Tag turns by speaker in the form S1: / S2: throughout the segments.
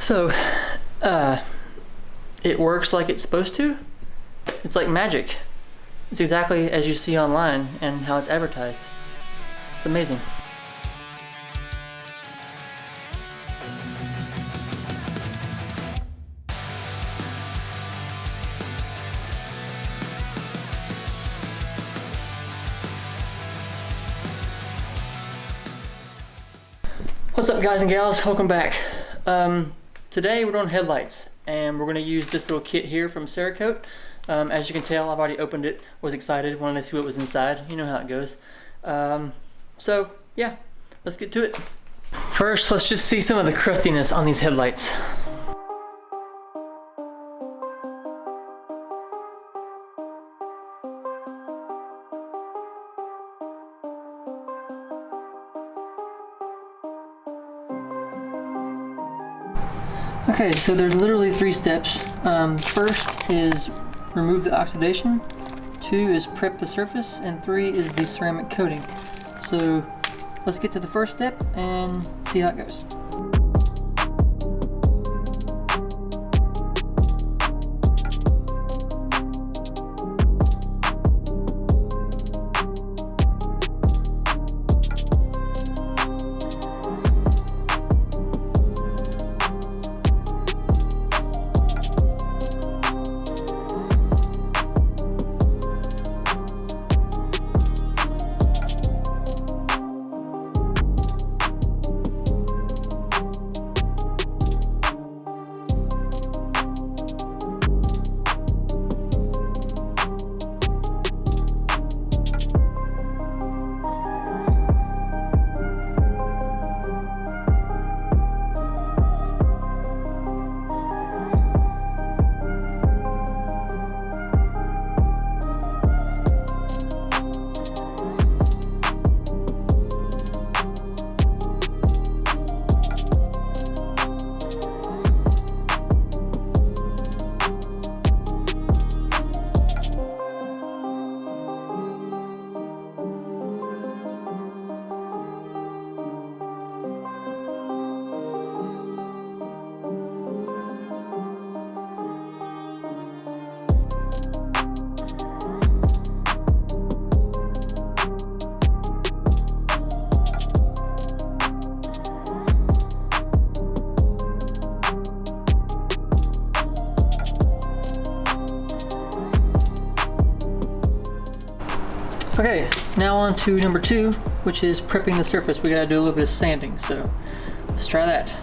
S1: So, it works like it's supposed to. It's like magic. It's exactly as you see online and how it's advertised. It's amazing. What's up, guys and gals? Welcome back. Today we're doing headlights, and we're going to use this little kit here from Cerakote. As you can tell, I've already opened it, was excited, wanted to see what was inside. You know how it goes. So yeah, let's get to it. First, let's just see some of the crustiness on these headlights. Okay, so there's literally 3 steps. First is remove the oxidation, 2 is prep the surface, and 3 is the ceramic coating. So let's get to the first step and see how it goes. Okay, now on to number 2, which is prepping the surface. We gotta do a little bit of sanding, so let's try that.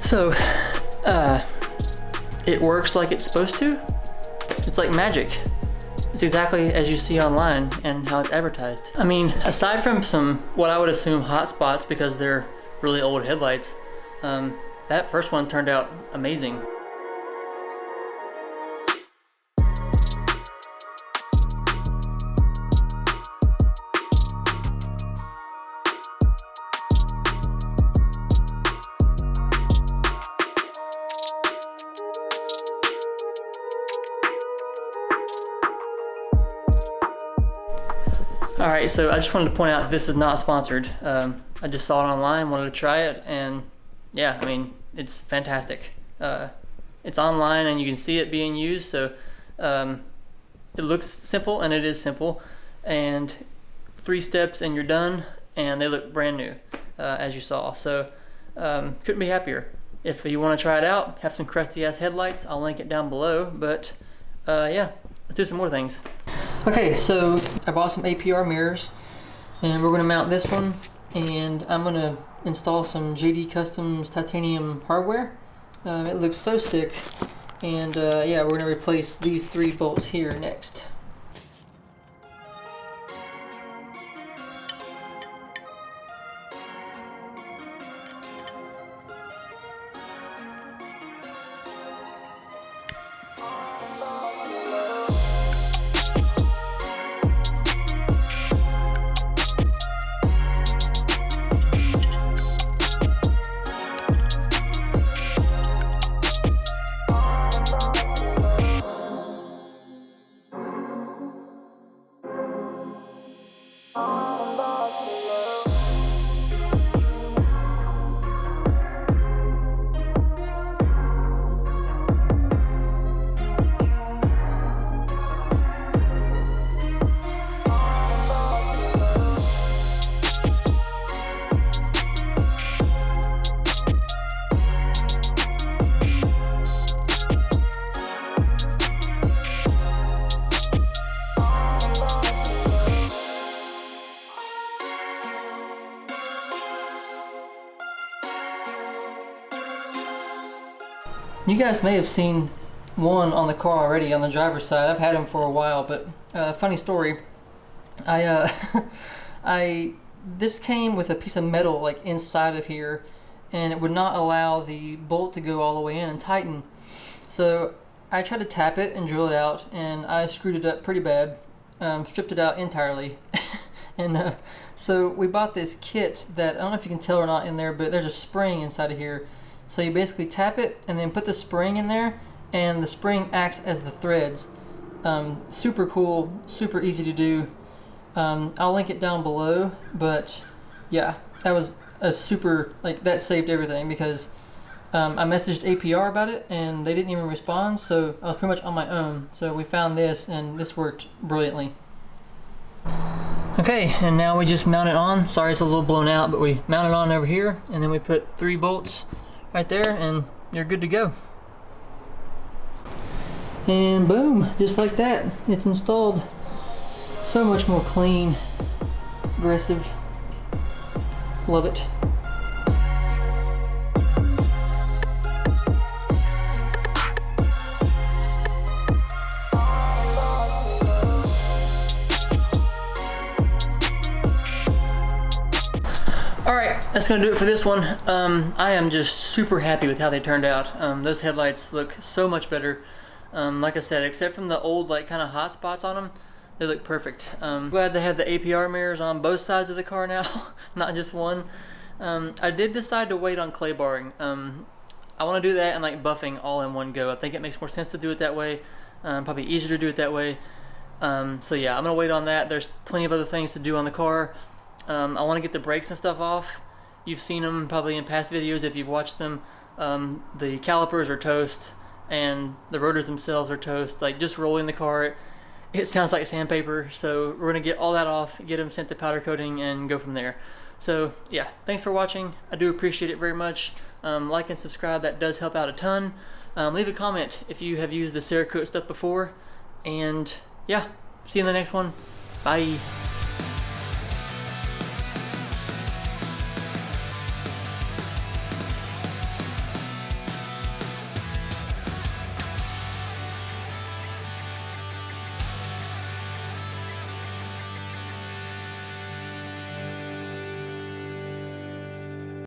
S1: So, it works like it's supposed to. It's like magic. It's exactly as you see online and how it's advertised. I mean, aside from some, what I would assume hot spots because they're really old headlights, that first one turned out amazing. All right, so I just wanted to point out this is not sponsored. I just saw it online, wanted to try it, and yeah, I mean, it's fantastic. It's online and you can see it being used, so it looks simple, and it is simple, and 3 steps and you're done, and they look brand new, as you saw. So couldn't be happier. If you want to try it out, have some crusty ass headlights, I'll link it down below, but yeah, let's do some more things. Okay, so I bought some APR mirrors, and we're going to mount this one, and I'm going to install some JD Customs titanium hardware. It looks so sick, and yeah, we're going to replace these 3 bolts here next. You guys may have seen one on the car already on the driver's side. I've had him for a while, but funny story. This came with a piece of metal like inside of here, and it would not allow the bolt to go all the way in and tighten. So I tried to tap it and drill it out, and I screwed it up pretty bad, stripped it out entirely. And so we bought this kit that, I don't know if you can tell or not in there, but there's a spring inside of here. So you basically tap it and then put the spring in there, and the spring acts as the threads. Super cool, super easy to do. I'll link it down below, but yeah, that was a super, like, that saved everything, because I messaged APR about it and they didn't even respond, so I was pretty much on my own. So we found this, and this worked brilliantly. Okay, and now we just mount it on. Sorry it's a little blown out, but we mount it on over here, and then we put 3 bolts right there, and you're good to go. And boom, just like that, it's installed. So much more clean, aggressive. Love it. Alright, that's gonna do it for this one. I am just super happy with how they turned out. Those headlights look so much better. Like I said, except from the old, like, kind of hot spots on them, they look perfect. Glad they have the APR mirrors on both sides of the car now, not just one. I did decide to wait on clay barring. I want to do that and like buffing all in one go. I think it makes more sense to do it that way. Probably easier to do it that way. So yeah, I'm gonna wait on that. There's plenty of other things to do on the car. I want to get the brakes and stuff off. You've seen them probably in past videos if you've watched them. The calipers are toast, and the rotors themselves are toast. Like, just rolling the car, it sounds like sandpaper. So we're gonna get all that off, get them sent to powder coating, and go from there. So yeah, thanks for watching. I do appreciate it very much. Like and subscribe, that does help out a ton. Leave a comment if you have used the Cerakote stuff before, and yeah, see you in the next one. Bye.